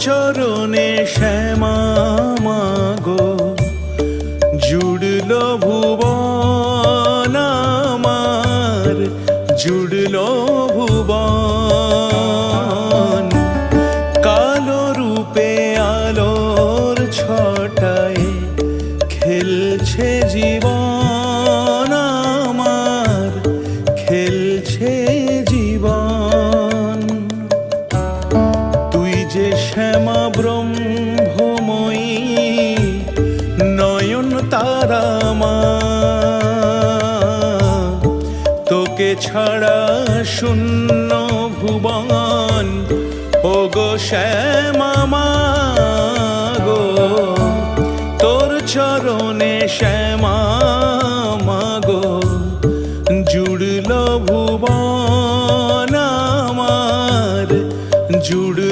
চরণে শ্যামা মাগো জুড়ল ভুবন আমার, জুড়ল ভুবন। কালো রূপে আলোর ছটায় খেলছে জীবন আমার, খেলছে জীবন। তুই যে শ্যামা ব্রহ্মময়ী নয়ন তারা মা, তোকে ছাড়া শূন্য ভুবন ওগো শ্যামা মাগো। তোর চরণে শ্যামা মাগো জুড়ল ভুবন আমার, জুড়ল